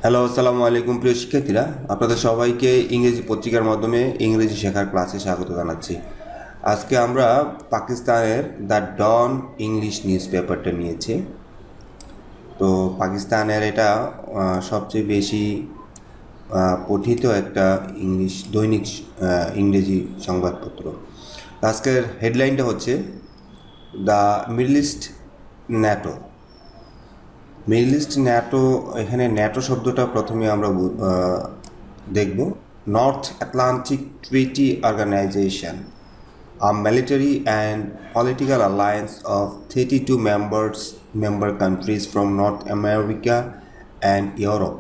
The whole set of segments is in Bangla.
হ্যালো, আসসালামু আলাইকুম প্রিয় শিক্ষার্থীরা। আপনাদের সবাইকে ইংরেজি পত্রিকার মাধ্যমে ইংরেজি শেখার ক্লাসে স্বাগত জানাচ্ছি। আজকে আমরা পাকিস্তানের দ্য ডন ইংলিশ নিউজ পেপারটা নিয়েছি। তো পাকিস্তানের এটা সবচেয়ে বেশি পঠিত একটা দৈনিক ইংরেজি সংবাদপত্র। আজকের হেডলাইনটা হচ্ছে the Middle East NATO. Middle East NATO, এখানে ন্যাটো শব্দটা প্রথমে আমরা দেখব। North Atlantic Treaty Organization, a military and political alliance of 32 member countries from North America and Europe,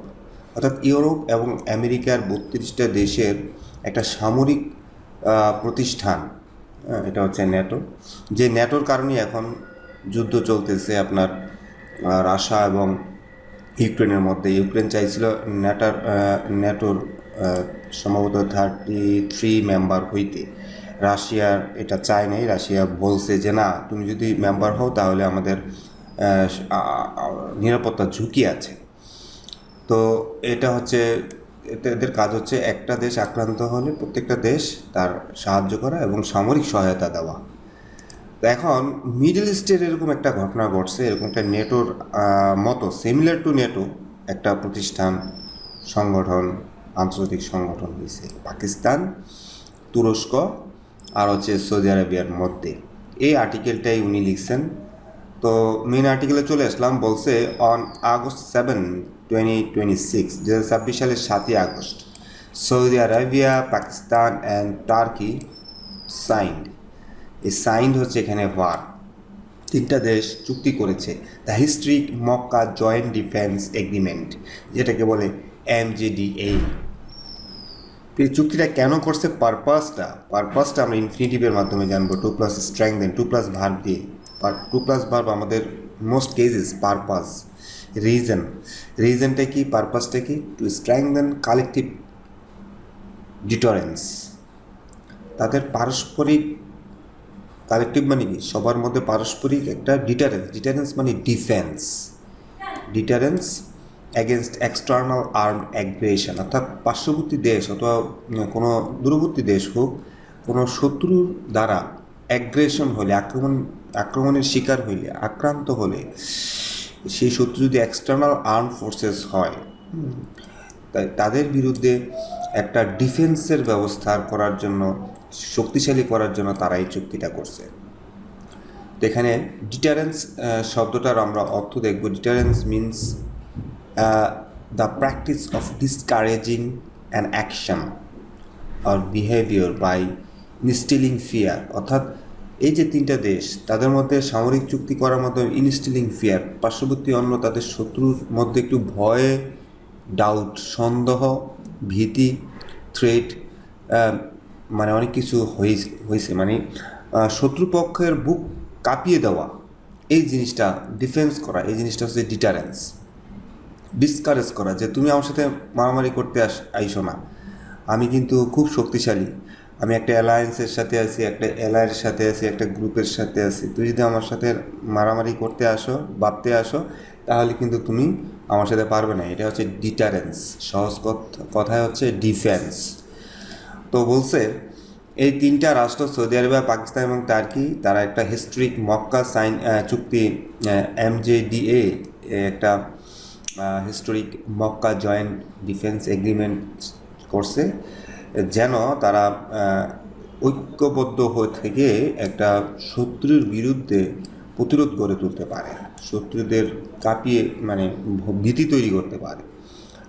অর্থাৎ ইউরোপ এবং আমেরিকার 32টা দেশের একটা সামরিক প্রতিষ্ঠান। এটা হচ্ছে ন্যাটো। যে ন্যাটোর কারণে এখন যুদ্ধ চলতেছে আপনার রাশিয়া এবং ইউক্রেনের মধ্যে। ইউক্রেন চাইছিল ন্যাটোর সম্ভবত 33 মেম্বার হইতে। রাশিয়ার এটা চায় নাই। রাশিয়া বলছে যে না, তুমি যদি মেম্বার হও তাহলে আমাদের নিরাপত্তার ঝুঁকি আছে। তো এটা হচ্ছে এদের কাজ হচ্ছে একটা দেশ আক্রান্ত হলে প্রত্যেকটা দেশ তার সাহায্য করা এবং সামরিক সহায়তা দেওয়া। তো এখন মিডল ইস্টের এরকম একটা ঘটনা ঘটছে, এরকম একটা নেটোর মতো সিমিলার টু নেটো একটা প্রতিষ্ঠান, সংগঠন, আন্তর্জাতিক সংগঠন হয়েছে পাকিস্তান, তুরস্ক আর হচ্ছে সৌদি আরবিয়ার মধ্যে। এই আর্টিকেলটাই উনি লিখছেন। তো মেন আর্টিকেলে চলে আসলাম। বলছে অন আগস্ট 7, 2026, 2026 সালের 7 August, Saudi Arabia, Pakistan and turkey signed. এই সাইন্ড হচ্ছে এখানে ভার। তিনটা দেশ চুক্তি করেছে the historic Mecca joint defence agreement, যেটাকে বলে MJDA। এই চুক্তিটা কেন করছে, পারপাসটা আমরা ইনফিনিটিভের মাধ্যমে জানবো। To plus strengthen, to plus verb দিয়ে। টু প্লাস ভার্ব আমাদের মোস্ট কেসেস পারপাস। রিজনটা কি, পারপাসটা কি? To strengthen collective deterrence. তাদের পারস্পরিক, কালেকটিভ মানে কি, সবার মধ্যে পারস্পরিক একটা ডিটারেন্স মানে deterrence against external armed aggression, অর্থাৎ পার্শ্ববর্তী দেশ অথবা কোনো দূরবর্তী দেশ হোক, কোনো শত্রুর দ্বারা অ্যাগ্রেশন হলে, আক্রমণের শিকার হইলে, আক্রান্ত হলে, সেই শত্রু যদি এক্সটার্নাল আর্ম ফোর্সেস হয়, তাই তাদের বিরুদ্ধে একটা ডিফেন্সের ব্যবস্থা করার জন্য, শক্তিশালী করার জন্য তারা এই চুক্তিটা করছে। তো এখানে ডিটারেন্স শব্দটার আমরা অর্থ দেখব। Deterrence means the practice of discouraging an action or behaviour by instilling fear, অর্থাৎ এই যে তিনটা দেশ, তাদের মধ্যে সামরিক চুক্তি করার মাধ্যমে ইনস্টিলিং ফিয়ার, পার্শ্ববর্তী অন্য তাদের শত্রুর মধ্যে একটু ভয়ে, ডাউট, সন্দেহ, ভীতি, থ্রেট, মানে অনেক কিছু হয়েছে, মানে শত্রুপক্ষের বুক কাঁপিয়ে দেওয়া, এই জিনিসটা ডিফেন্স করা, এই জিনিসটা হচ্ছে ডিটারেন্স। ডিসকারেজ করা, যে তুমি আমার সাথে মারামারি করতে আইসো না, আমি কিন্তু খুব শক্তিশালী, আমি একটা অ্যালায়েন্সের সাথে আছি, একটা অ্যালায়ের সাথে আছি, একটা গ্রুপের সাথে আছি, তুই যদি আমার সাথে মারামারি করতে আসো, বাঁধতে আসো, তাহলে কিন্তু তুমি আমার সাথে পারবে না। এটা হচ্ছে ডিটারেন্স, সহজ কথায় হচ্ছে ডিফেন্স। তো বলছে এই তিনটা রাষ্ট্র, সৌদি আরবিয়া, পাকিস্তান এবং টার্কি, তারা একটা হিস্ট্রিক মক্কা চুক্তি, MJDA, একটা historic Mecca joint defence agreement করছে, যেন তারা ঐক্যবদ্ধ হয়ে থেকে একটা শত্রুর বিরুদ্ধে প্রতিরোধ গড়ে তুলতে পারে, শত্রুদের কাঁপিয়ে মানে ভীতি তৈরি করতে পারে।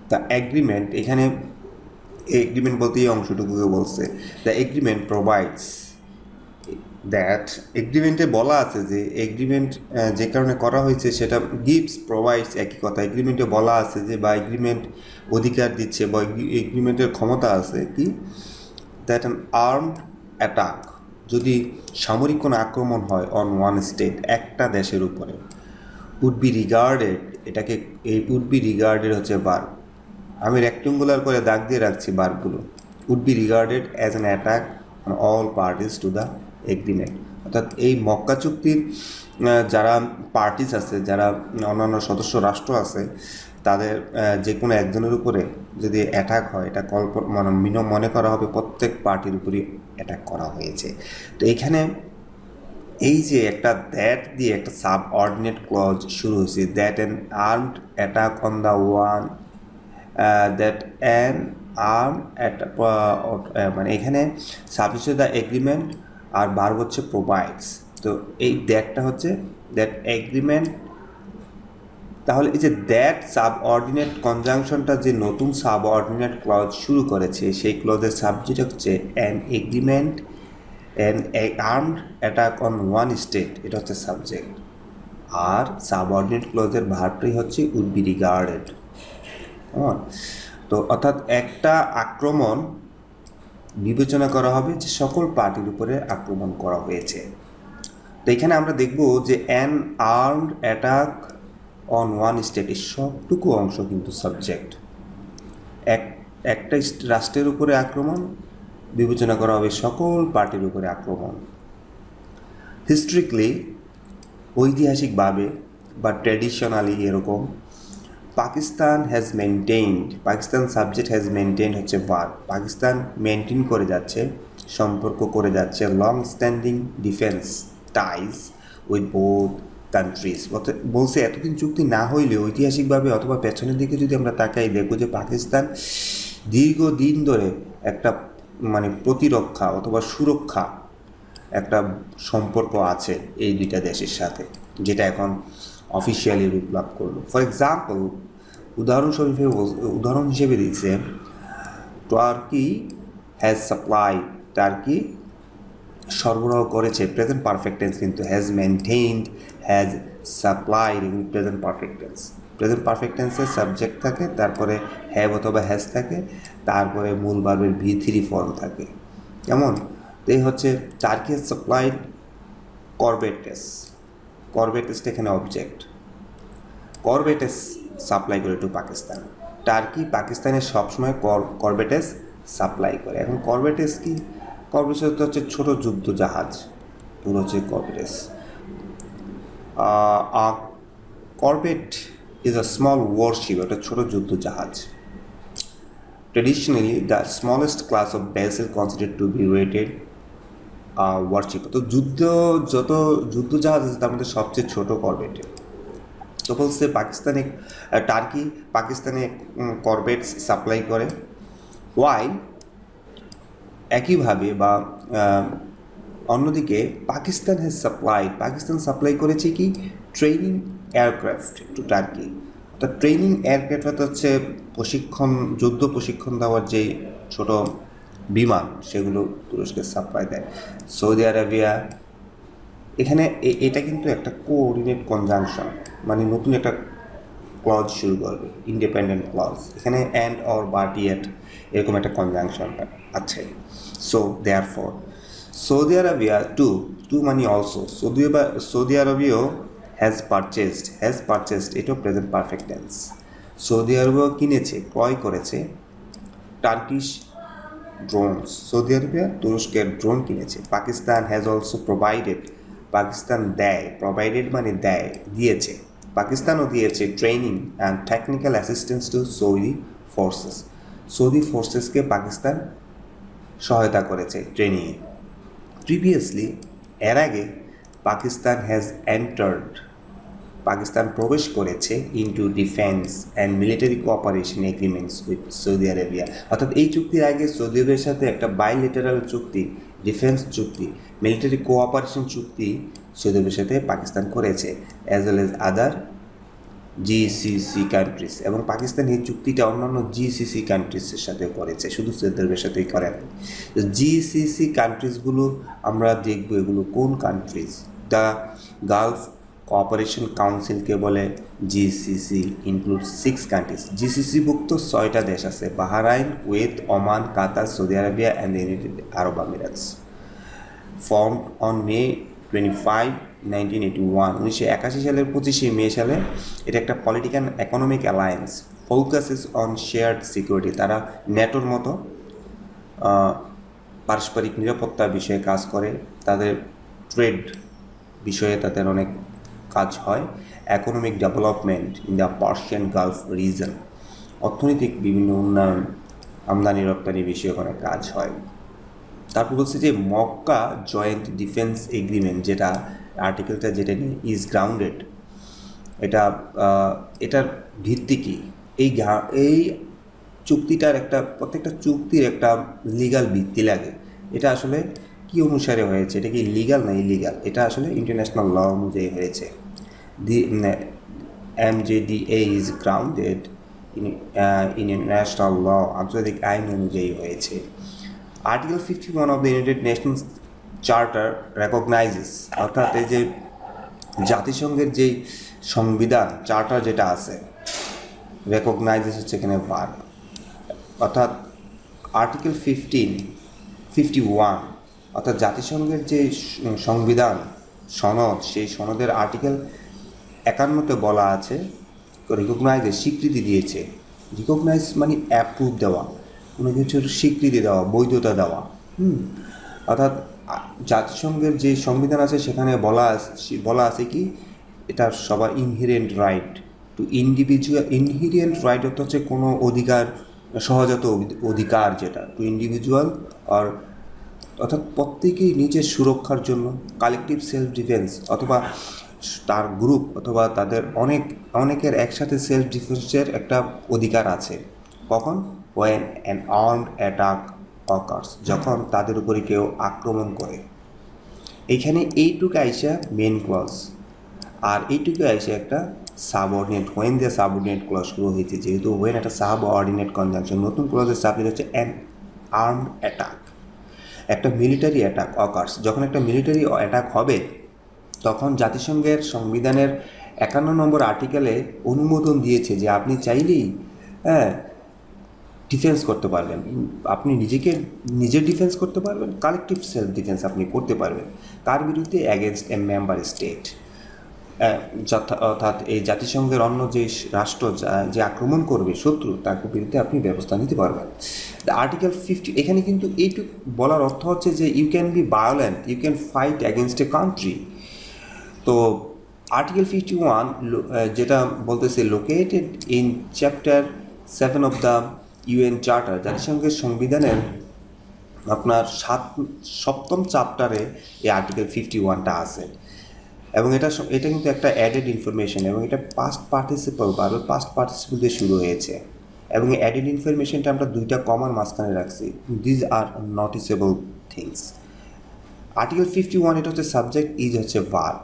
তা এগ্রিমেন্ট, এখানে এগ্রিমেন্ট বলতে এই অংশটুকুকে বলছে। দ্য এগ্রিমেন্ট প্রোভাইডস দ্যাট, এগ্রিমেন্টে বলা আছে যে এগ্রিমেন্ট যে কারণে করা হয়েছে সেটা গিভস, প্রোভাইডস একই কথা। এগ্রিমেন্টে বলা আছে যে, বা এগ্রিমেন্ট অধিকার দিচ্ছে, বা এগ্রিমেন্টের ক্ষমতা আছে কি, দ্যাট অ্যান আর্মড অ্যাটাক, যদি সামরিক কোনো আক্রমণ হয় অন ওয়ান স্টেট, একটা দেশের উপরে, উড বি রিগার্ডেড, এটাকে এই উড বি রিগার্ডেড হচ্ছে ভার্ব। আমি রেক্টেঙ্গুলার করে দাগ দিয়ে রাখছি ভার্বগুলো। Would be regarded as an attack on all parties to the agreement, অর্থাৎ এই মক্কা চুক্তির যারা পার্টিস আছে, যারা অন্যান্য সদস্য রাষ্ট্র আছে, তাদের যে কোনো একজনের উপরে যদি অ্যাটাক হয়, এটা মনে করা হবে প্রত্যেক পার্টির উপরই অ্যাটাক করা হয়েছে। তো এখানে এই যে একটা দ্যাট দিয়ে একটা সাব অর্ডিনেট ক্লজ শুরু হয়েছে, that an armed attack on the one, that an arm মানে এখানে সাবজেক্ট দ্য এগ্রিমেন্ট আর ভার্ব হচ্ছে প্রোভাইডস। তো এই দ্যাটটা হচ্ছে দ্যাট এগ্রিমেন্ট। তাহলে এই যে দ্যাট সাবঅর্ডিনেট কনজাংশনটা যে নতুন সাবঅর্ডিনেট ক্লজ শুরু করেছে, সেই ক্লজের সাবজেক্ট হচ্ছে an agreement an armed attack on one state, এটা হচ্ছে সাবজেক্ট। আর সাবঅর্ডিনেট ক্লজের ভার্বটাই হচ্ছে উড বি রিগার্ডেড। তো অর্থাৎ একটা আক্রমণ বিবেচনা করা হবে যে সকল পার্টির উপরে আক্রমণ করা হয়েছে। তো এখানে আমরা দেখব যে an armed attack on one state, এই সবটুকু অংশ কিন্তু সাবজেক্ট। একটা রাষ্ট্রের উপরে আক্রমণ বিবেচনা করা হবে সকল পার্টির উপরে আক্রমণ। হিস্ট্রিক্যালি, ঐতিহাসিকভাবে বা ট্র্যাডিশনালি এরকম, Pakistan has maintained, Pakistan subject has maintained হচ্ছে ভার্ব, পাকিস্তান মেনটেন করে যাচ্ছে, সম্পর্ক করে যাচ্ছে long standing defence ties with both countries. বলছে এতদিন চুক্তি না হইলে ঐতিহাসিকভাবে অথবা পেছনের দিকে যদি আমরা তাকাই, দেখব যে পাকিস্তান দীর্ঘদিন ধরে একটা মানে প্রতিরক্ষা অথবা সুরক্ষা একটা সম্পর্ক আছে এই দুইটা দেশের সাথে, যেটা এখন অফিসিয়ালি রূপ লাভ করলো। ফর এক্সাম্পল, উদাহরণ হিসেবে দিচ্ছে টার্কি হ্যাজ সাপ্লাই, টার্কি সরবরাহ করেছে, প্রেজেন্ট পারফেক্ট টেন্স কিন্তু, হ্যাজ মেনটেইনড, হ্যাজ সাপ্লাইড, এগুলো present perfect tense. Present perfect টেন্সের সাবজেক্ট থাকে, তারপরে হ্যাভ অথবা হ্যাজ থাকে, তারপরে মূল ভার্বের V3 ফর্ম থাকে। কেমন? তো এই হচ্ছে টার্কি হ্যাজ সাপ্লাইড করবেটেস, করবেটেসটা এখানে অবজেক্ট, করবেটেস সাপ্লাই করে টু পাকিস্তান। টার্কি পাকিস্তানের সবসময় করবেটেস সাপ্লাই করে। এখন করবেটেস কি? করবেটেস হচ্ছে ছোট যুদ্ধ জাহাজ, এগুলো হচ্ছে corvettes. Corvette is a small warship, একটা ছোট যুদ্ধ জাহাজ। Traditionally the smallest class of vessel considered to be rated warship. তো যত যুদ্ধ জাহাজ আছে তার মধ্যে সবচেয়ে ছোট করবেট। তো বলছে টার্কি পাকিস্তানে করবেটস সাপ্লাই করে। ওয়াই একইভাবে বা অন্যদিকে পাকিস্তান সাপ্লাই করেছে কি ট্রেনিং এয়ারক্রাফট টু টার্কি। তো ট্রেনিং এয়ারক্রাফট হচ্ছে যুদ্ধ প্রশিক্ষণ দেওয়ার যে ছোট বিমান, সেগুলো তুরস্কের সাপ্লাই দেয়। সৌদি আরবিয়া, এখানে এটা কিন্তু একটা কোঅর্ডিনেট কনজাংশন, মানে নতুন একটা ক্লজ শুরু করবে, ইন্ডিপেন্ডেন্ট ক্লজ। এখানে অ্যান্ড অর বাট ইয়েট এরকম একটা কনজাংশন আছে। So therefore Saudi Arabia to মানে অলসো, সৌদি আরবিয়াও হ্যাজ পারচেসড, এটাও প্রেজেন্ট পারফেক্ট টেন্স। সৌদি আরবিয়াও কিনেছে, ক্রয় করেছে টার্কিশ ড্রোনস, সৌদি আরবিয়া তুরস্কের ড্রোন কিনেছে। Pakistan has also provided, Pakistan দেয়, প্রোভাইডেড মানে দেয়, দিয়েছে, পাকিস্তানও দিয়েছে training and technical assistance to Saudi ফোর্সেসকে পাকিস্তান সহায়তা করেছে ট্রেনিংয়ে। প্রিভিয়াসলি, এর আগে, পাকিস্তান প্রবেশ করেছে into defence and military cooperation agreements with Saudi Arabia. অর্থাৎ এই চুক্তির আগে সৌদি আরবের সাথে একটা বাইলেটারাল চুক্তি, ডিফেন্স চুক্তি, মিলিটারি কোঅপারেশন চুক্তি সৌদি আরবের সাথে পাকিস্তান করেছে, অ্যাজ ওয়েল এজ আদার জিসিসি কান্ট্রিজ। এবং পাকিস্তান এই চুক্তিটা অন্যান্য জিসিসি কান্ট্রিজের সাথেও করেছে, শুধু সৌদি আরবের সাথেই করে না। জিসিসি কান্ট্রিজগুলো আমরা দেখব, এগুলো কোন কান্ট্রিজ। দ্য গালফ কোঅপারেশন কাউন্সিলকে বলে জিসিসি, ইনক্লুড 6 কান্ট্রিজ। জিসিসিভুক্ত 6টা দেশ আছে, Bahrain, Kuwait, Oman, Qatar, Saudi Arabia and United Arab Emirates. Formed on May 25, 1981, 1981 সালের 25শে মে সালে। এটা একটা political economic alliance, focuses on shared security. তারা ন্যাটোর মতো পারস্পরিক নিরাপত্তার বিষয়ে কাজ করে, তাদের ট্রেড বিষয়ে তাদের অনেক কাজ হয় economic development in the Persian Gulf region, অর্থনৈতিক বিভিন্ন উন্নয়ন, আমদানি রপ্তানি বিষয়ে ওখানে কাজ হয়। তারপর বলছে যে মক্কা জয়েন্ট ডিফেন্স এগ্রিমেন্ট, যেটা আর্টিকেলটা যেটা নিয়ে ইজ গ্রাউন্ডেড, এটার ভিত্তি কি? এই চুক্তিটার প্রত্যেকটা চুক্তির একটা লিগাল ভিত্তি লাগে। এটা আসলে কি অনুসারে হয়েছে, এটা কি লিগাল না ইলিগাল, এটা আসলে ইন্টারন্যাশনাল ল অনুযায়ী হয়েছে। The MJDA is grounded in international law, আন্তর্জাতিক আইন অনুযায়ী হয়েছে। Article 51 of the United Nations Charter recognizes, অর্থাৎ এই যে জাতিসংঘের যে সংবিধান চার্টার যেটা আছে, রেকগনাইজেস হচ্ছে এখানে ভার্ব, অর্থাৎ আর্টিকেল 51 অর্থাৎ জাতিসংঘের যে সংবিধান সনদ, সেই সনদের আর্টিকেল 51-তে বলা আছে রিকগনাইজের স্বীকৃতি দিয়েছে। রিকগনাইজ মানে অ্যাপ্রুভ দেওয়া, কোনো কিছুর স্বীকৃতি দেওয়া, বৈধতা দেওয়া। অর্থাৎ জাতিসংঘের যে সংবিধান আছে সেখানে বলা আছে কি, এটা সবার inherent right two individual. Inherent right হচ্ছে কোনো অধিকার, সহজাত অধিকার, যেটা টু ইন্ডিভিজুয়াল অর্থাৎ প্রত্যেকেই নিজের সুরক্ষার জন্য, কালেকটিভ সেলফ ডিফেন্স অথবা তার গ্রুপ অথবা তাদের অনেকের একসাথে সেলফ ডিফেন্সের একটা অধিকার আছে। কখন? when an armed attack occurs, যখন তাদের উপরে কেউ আক্রমণ করে। এইখানে এইটুকু আইসা মেন ক্লজ, আর এইটুকু আইসা একটা সাবঅর্ডিনেট, when দিয়ে সাবঅর্ডিনেট ক্লজ শুরু হয়েছে, যেহেতু when একটা সাবঅর্ডিনেট কনজাংশন, নতুন ক্লজের সাবজেক্ট হচ্ছে অ্যান আর্মড অ্যাটাক, একটা মিলিটারি অ্যাটাক অকার্স। যখন একটা মিলিটারি অ্যাটাক হবে তখন জাতিসংঘের সংবিধানের 51 নম্বর আর্টিকেলে অনুমোদন দিয়েছে যে আপনি চাইলেই ডিফেন্স করতে পারবেন, আপনি নিজের ডিফেন্স করতে পারবেন, কালেকটিভ সেলফ ডিফেন্স আপনি করতে পারবেন। কার বিরুদ্ধে? অ্যাগেনস্ট এ মেম্বার স্টেট, অর্থাৎ এই জাতিসংঘের অন্য যে রাষ্ট্র যে আক্রমণ করবে, শত্রু, তার বিরুদ্ধে আপনি ব্যবস্থা নিতে পারবেন। আর্টিকেল 50 এখানে কিন্তু এইটুকু বলার অর্থ হচ্ছে যে you can be violent, you can fight against a country. তো আর্টিকেল 51 যেটা বলতেছে located in chapter 7 of the UN Charter, জাতিসংঘের সংবিধানের আপনার 7ম চ্যাপ্টারে এই আর্টিকেল 51টা আছে। এবং এটা কিন্তু একটা অ্যাডেড ইনফরমেশন, এবং এটা পাস্ট পার্টিসিপল দিয়ে শুরু হয়েছে। এবং এই অ্যাডেড ইনফরমেশনটা আমরা দুইটা কমার মাঝখানে রাখছি, দিজ আর নটিসেবল থিংস। আর্টিকেল 51 এটা হচ্ছে সাবজেক্ট, ইজ হচ্ছে ভার্ব।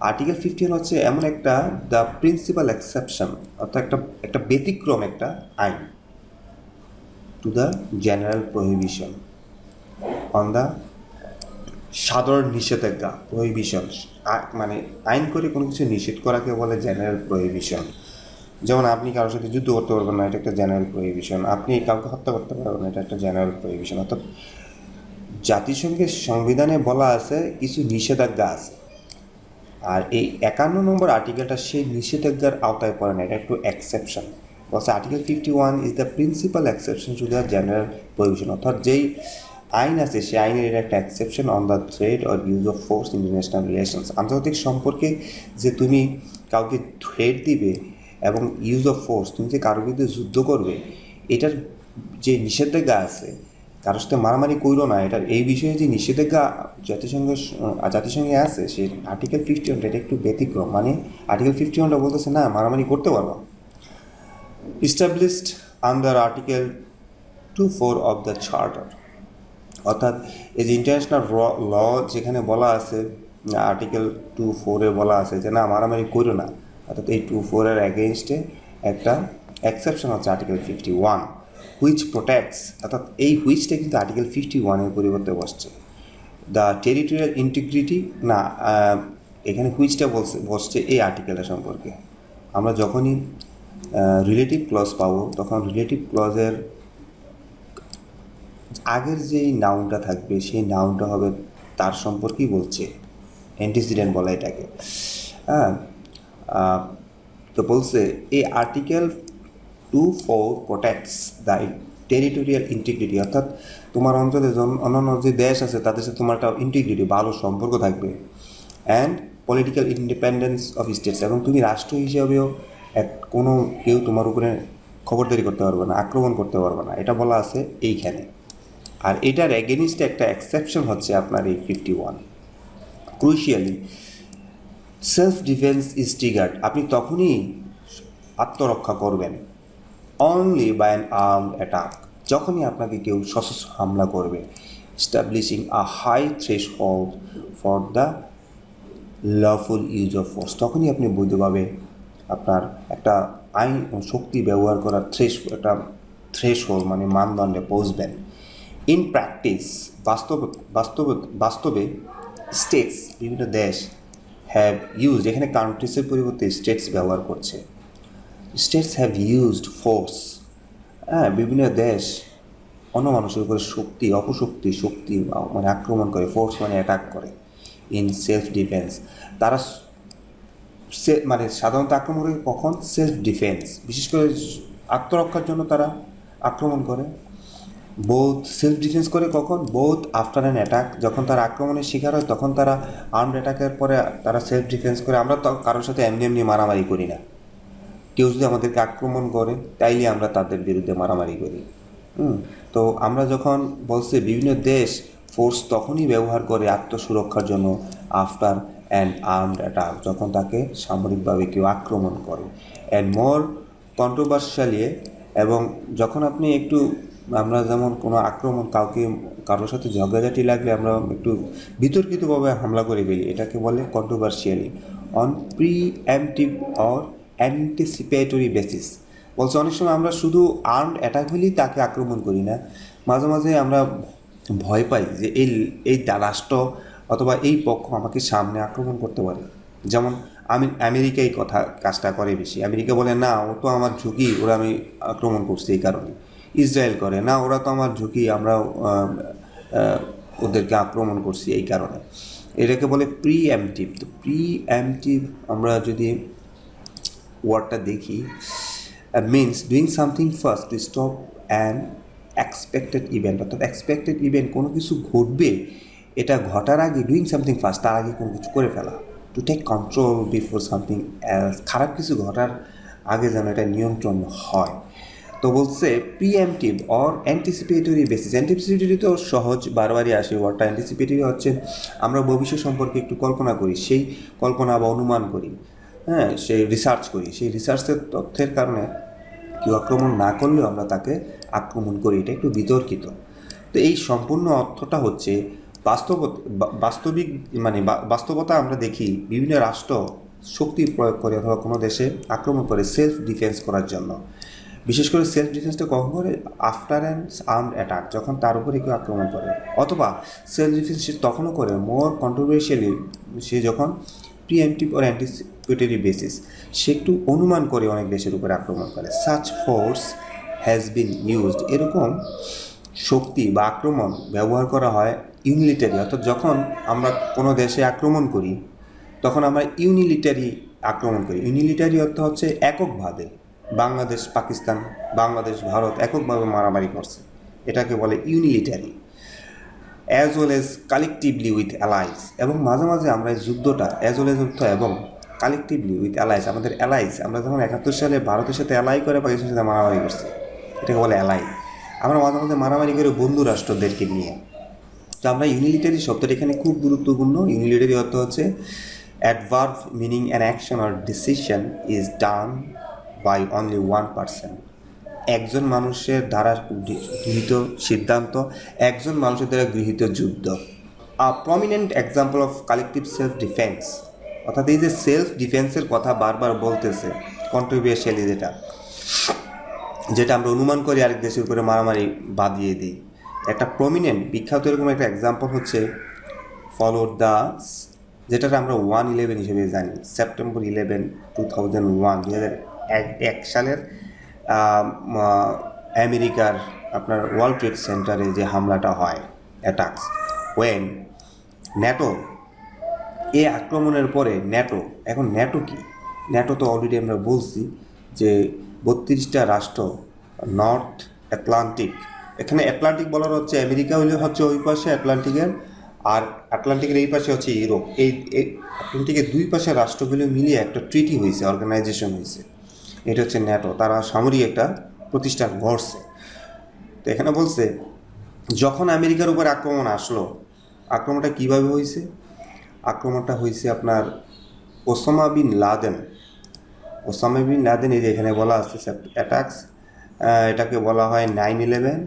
আর্টিকেল 51 হচ্ছে এমন একটা দ্য প্রিন্সিপাল এক্সেপশন, অর্থাৎ একটা ব্যতিক্রম, একটা আইন to the general prohibition on the, সাধারণ নিষেধাজ্ঞা, প্রহিবিশন মানে আইন করে কোনো কিছু নিষেধ করাকে বলে জেনারেল প্রহিবিশন। যেমন আপনি কারোর সাথে যুদ্ধ করতে পারবেন না, এটা একটা জেনারেল প্রহিবিশন। আপনি কাউকে হত্যা করতে পারবেন না, এটা একটা জেনারেল প্রহিবিশন। অর্থাৎ জাতিসংঘের সংবিধানে বলা আছে কিছু নিষেধাজ্ঞা আছে, আর এই 51 নম্বর আর্টিকেলটা সেই নিষেধাজ্ঞার আওতায় পড়ে না, এটা একটু এক্সেপশন। বলছে article 51 is the principal exception to the general prohibition, অর্থাৎ যেই আইন আছে সেই আইনের এটা একটা exception on the threat or use of force in international relations. আন্তর্জাতিক সম্পর্কে যে তুমি কাউকে থ্রেট দিবে এবং ইউজ অফ ফোর্স, তুমি যে কারোর বিরুদ্ধে যুদ্ধ করবে, এটার যে নিষেধাজ্ঞা আছে, কারোর সাথে মারামারি করো না, এটার এই বিষয়ে যে নিষেধাজ্ঞা জাতিসংঘে আছে, সেই আর্টিকেল 51 এটা একটু ব্যতিক্রম। মানে আর্টিকেল 51টা বলতেছে না মারামারি করতে পারবো। established under Article 24 of the Charter, অর্থাৎ এই যে ইন্টারন্যাশনাল ল যেখানে বলা আছে, আর্টিকেল 24-এ বলা আছে যে না মারামারি করো না, অর্থাৎ এই 24-এর অ্যাগেনস্টে একটা এক্সেপশন হচ্ছে আর্টিকেল 51, হুইচ প্রোটেক্টস, অর্থাৎ এই হুইচটা কিন্তু আর্টিকেল 51-এর পরিবর্তে বসছে। দ্য টেরিটোরিয়াল ইন্টিগ্রিটি, না এখানে হুইচটা বসছে এই আর্টিকেলটা সম্পর্কে। আমরা যখনই রিলেটিভ ক্লজ পাবো তখন রিলেটিভ ক্লজের আগের যেই নাউনটা থাকবে সেই নাউনটা হবে তার সম্পর্কেই বলছে, অ্যান্টিসিডেন্ট বলা এটাকে। তো বলছে এই article 24 protects the territorial integrity, অর্থাৎ তোমার অঞ্চলে অন্যান্য যে দেশ আছে তাদের সাথে তোমার একটা ইন্টিগ্রিটি, ভালো সম্পর্ক থাকবে। And political independence of states, এবং তুমি রাষ্ট্র হিসাবেও কোনো কেউ তোমার উপরে খবরদারি করতে পারবে না, আক্রমণ করতে পারবে না, এটা বলা আছে এইখানে। আর এটার এগেনিস্টে একটা এক্সেপশন হচ্ছে আপনার এই 51। Crucially self defence is triggered, আপনি তখনই আত্মরক্ষা করবেন only by an armed attack, যখনই আপনাকে কেউ সশস্ত্র হামলা করবে, establishing a high threshold for the lawful use of force, তখনই আপনি বৈধভাবে আপনার একটা আইন শক্তি ব্যবহার করার একটা থ্রেশহোল্ড মানে মানদণ্ডে পৌঁছবেন। ইন প্র্যাকটিস, বাস্তবে স্টেটস, বিভিন্ন দেশ হ্যাভ ইউজড, এখানে কান্ট্রিজের পরিবর্তে স্টেটস ব্যবহার করছে, স্টেটস হ্যাভ ইউজড ফোর্স, হ্যাঁ, বিভিন্ন দেশ অন্য মানুষের উপরে শক্তি মানে আক্রমণ করে, ফোর্স মানে অ্যাটাক করে। ইন সেলফ ডিফেন্স, তারা মানে সাধারণত আক্রমণ করে কখন? সেলফ ডিফেন্স, বিশেষ করে আত্মরক্ষার জন্য তারা আক্রমণ করে। বোথ সেলফ ডিফেন্স করে কখন? বোথ আফটার অ্যান অ্যাটাক, যখন তারা আক্রমণের শিকার হয় তখন তারা আর্মড অ্যাটাকের পরে তারা সেলফ ডিফেন্স করে। আমরা তো কারোর সাথে এমনি মারামারি করি না, কেউ যদি আমাদেরকে আক্রমণ করে তাইলে আমরা তাদের বিরুদ্ধে মারামারি করি। তো আমরা যখন বলছি বিভিন্ন দেশ ফোর্স তখনই ব্যবহার করে আত্মসুরক্ষার জন্য আফটার অ্যান আর্মড অ্যাটাক, যখন তাকে সামরিকভাবে কেউ আক্রমণ করে। অ্যান্ড মোর কন্ট্রোভার্সিয়ালি, এবং যখন আপনি একটু, আমরা যেমন কোনো আক্রমণ কারোর সাথে ঝগড়াঝাটি লাগলে আমরা একটু বিতর্কিতভাবে হামলা করে ফেলি, এটাকে বলে controversially on preemptive or anticipatory basis. বলছে অনেক সময় আমরা শুধু আর্মড অ্যাটাক হলেই তাকে আক্রমণ করি না, মাঝে মাঝে আমরা ভয় পাই যে এই রাষ্ট্র অথবা এই পক্ষ আমাকে সামনে আক্রমণ করতে পারে। যেমন আমেরিকা এই কাজটা করে বেশি। আমেরিকা বলে না, ও তো আমার ঝুঁকি, ওরা আমি আক্রমণ করছি এই কারণে। ইসরায়েল করে না, ওরা তো আমার ঝুঁকি, আমরা ওদেরকে আক্রমণ করছি এই কারণে। এটাকে বলে প্রিএমটিভ। তো প্রিএমটিভ আমরা যদি ওয়ার্ডটা দেখি, means doing something first to stop an expected event, অর্থাৎ এক্সপেক্টেড ইভেন্ট কোনো কিছু ঘটবে, এটা ঘটার আগে ডুইং সামথিং ফার্স্ট, তার আগে কোনো কিছু করে ফেলা। To take control before something else, খারাপ কিছু ঘটার আগে যেন এটা নিয়ন্ত্রণ হয়। তো বলছে pre-emptive or anticipatory basis. Anticipatory তো সহজ, বারবারই আসে ওয়ার্ডটা। অ্যান্টিসিপেটরি হচ্ছে আমরা ভবিষ্যৎ সম্পর্কে একটু কল্পনা করি, সেই কল্পনা বা অনুমান করি, হ্যাঁ, সেই রিসার্চ করি, সেই রিসার্চের তথ্যের কারণে কেউ আক্রমণ না করলেও আমরা তাকে আক্রমণ করি, এটা একটু বিতর্কিত। তো এই সম্পূর্ণ অর্থটা হচ্ছে বাস্তবিক মানে বাস্তবতা। আমরা দেখি বিভিন্ন রাষ্ট্র শক্তি প্রয়োগ করে অথবা কোনো দেশে আক্রমণ করে সেলফ ডিফেন্স করার জন্য। বিশেষ করে সেলফ ডিফেন্সটা কখন করে? আফটার অ্যান আর্মড অ্যাটাক, যখন তার উপরে কেউ আক্রমণ করে। অথবা সেলফ ডিফেন্স সে তখনও করে মোর কন্ট্রোভার্সিয়ালি, সে যখন প্রিএমটিভ অর অ্যান্টিসিপেটরি বেসিস, সে একটু অনুমান করে অনেক দেশের উপরে আক্রমণ করে। Such force has been used, এরকম শক্তি বা আক্রমণ ব্যবহার করা হয় ইউনিলিটারি, অর্থাৎ যখন আমরা কোনো দেশে আক্রমণ করি তখন আমরা ইউনিলিটারি আক্রমণ করি। ইউনিলিটারি অর্থ হচ্ছে এককভাবে, বাংলাদেশ পাকিস্তান, বাংলাদেশ ভারত এককভাবে মারামারি করছে, এটাকে বলে unilaterally. As well as collectively with allies, এবং মাঝে মাঝে আমরা এই যুদ্ধটা অ্যাজ ওয়েল এজ অর্থ এবং কালেকটিভলি উইথ অ্যালাইজ, আমাদের অ্যালাইজ, আমরা যখন 71 সালে ভারতের সাথে অ্যালাই করে পাকিস্তানের সাথে মারামারি করছি, এটাকে বলে অ্যালাই। আমরা মাঝে মাঝে মারামারি করে বন্ধু রাষ্ট্রদেরকে নিয়ে। তো আমরা ইউনিলিটারি শব্দটা এখানে খুব গুরুত্বপূর্ণ। ইউনিলিটারি অর্থ হচ্ছে adverb meaning an action or decision is done by only one person, একজন মানুষের দ্বারা গৃহীত সিদ্ধান্ত, একজন মানুষের দ্বারা গৃহীত যুদ্ধ। A prominent example of collective self defence, অর্থাৎ এই যে সেলফ ডিফেন্সের কথা বারবার বলতেছে কন্ট্রোভার্সিয়ালি, যেটা আমরা অনুমান করি আরেক দেশের উপরে মারামারি বাদিয়ে দিই। একটা প্রমিনেন্ট বিখ্যাত এরকম একটা এক্সাম্পল হচ্ছে ফলোড দ্য, যেটা আমরা 1/11 হিসেবে জানি, সেপ্টেম্বর 11, 2001, 2001 সালের আমেরিকার আপনার ওয়ার্ল্ড ট্রেড সেন্টারে যে হামলাটা হয়, অ্যাটাকস, ওয়েন ন্যাটো, এই আক্রমণের পরে ন্যাটো, এখন ন্যাটো কি? ন্যাটো তো অলরেডি আমরা বলছি যে 32টা রাষ্ট্র, নর্থ আটলান্টিক, এখানে আটলান্টিক বলার হচ্ছে আমেরিকা হচ্ছে ওই পাশে আটলান্টিকের, আর আটলান্টিকের এই পাশে হচ্ছে ইউরোপ। এই আটলান্টিকের দুই পাশে রাষ্ট্রগুলো মিলিয়ে একটা ট্রিটি হয়েছে, অর্গানাইজেশন হয়েছে, এটা হচ্ছে ন্যাটো। তারা সামরিক একটা প্রতিষ্ঠান গড়ছে। তো এখানে বলছে যখন আমেরিকার উপর আক্রমণ আসলো, আক্রমণটা কিভাবে হয়েছে? আক্রমণটা হয়েছে আপনার Osama bin Laden. Osama bin Laden, এই যে এখানে বলা আছে অ্যাটাকস, এটাকে বলা হয় 9/11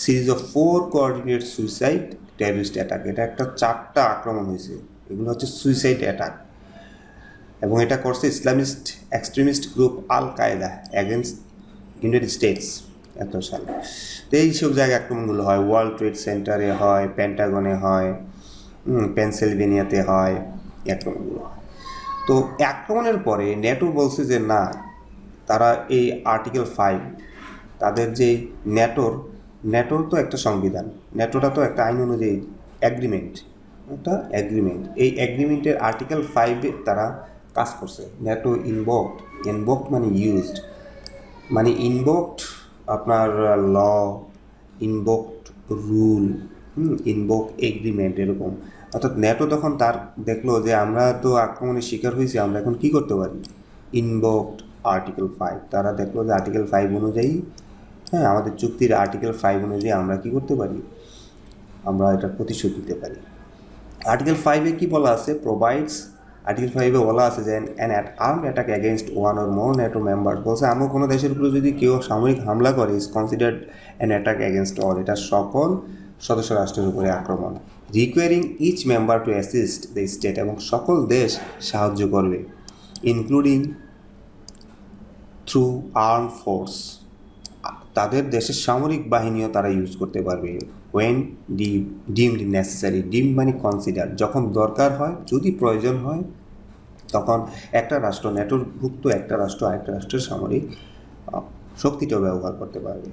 series of 4 coordinate suicide terrorist attack. এটা একটা 4টা আক্রমণ হয়েছে, এগুলো হচ্ছে সুইসাইড অ্যাটাক। এবং এটা করছে ইসলামিস্ট এক্সট্রিমিস্ট গ্রুপ আল কায়দা অ্যাগেনস্ট ইউনাইটেড স্টেটস এত সালে। তো এইসব জায়গায় আক্রমণগুলো হয়, ওয়ার্ল্ড ট্রেড সেন্টারে হয়, পেন্টাগনে হয়, পেনসিলভেনিয়াতে হয়, এই আক্রমণগুলো হয়। তো আক্রমণের পরে ন্যাটো বলছে যে না, তারা এই আর্টিকেল 5, তাদের যে ন্যাটোর তো একটা সংবিধান, ন্যাটোটা তো একটা আইন অনুযায়ী অ্যাগ্রিমেন্ট, একটা অ্যাগ্রিমেন্ট, এই অ্যাগ্রিমেন্টের আর্টিকেল 5-এ তারা কাজ করছে। ন্যাটো ইনভোকড মানে ইউজড, মানে ইনভোকড আপনার ল, ইনভোকড রুল, ইনভোক এগ্রিমেন্ট, এরকম। অর্থাৎ ন্যাটো তখন তার দেখলো যে আমরা তো আক্রমণের শিকার হয়েছি, আমরা এখন কি করতে পারি? Invoked article 5। তারা দেখলো যে আর্টিকেল 5 অনুযায়ী, হ্যাঁ, আমাদের চুক্তির আর্টিকেল 5 অনুযায়ী আমরা কি করতে পারি? আমরা এটার প্রতিশোধ দিতে পারি। আর্টিকেল 5-এ কি বলা আছে? প্রোভাইডস, আর্টিকেল 5-এ বলা আছে যে an armed attack against one or more NATO member. বলছে এমন কোনো দেশের উপরে যদি কেউ সামরিক হামলা করে, is considered an attack against all, এটা সকল সদস্য রাষ্ট্রের উপরে আক্রমণ। Requiring each member to assist the state, এবং সকল দেশ সাহায্য করবে, ইনক্লুডিং থ্রু আর্ম ফোর্স, তাদের দেশের সামরিক বাহিনীও তারা ইউজ করতে পারবে। ওয়েন ডিমড নেসেসারি, ডিম মানে কনসিডার, যখন দরকার হয়, যদি প্রয়োজন হয়, তখন একটা রাষ্ট্র, ন্যাটোর ভুক্ত একটা রাষ্ট্র আরেকটা রাষ্ট্রের সামরিক শক্তিটাও ব্যবহার করতে পারবে।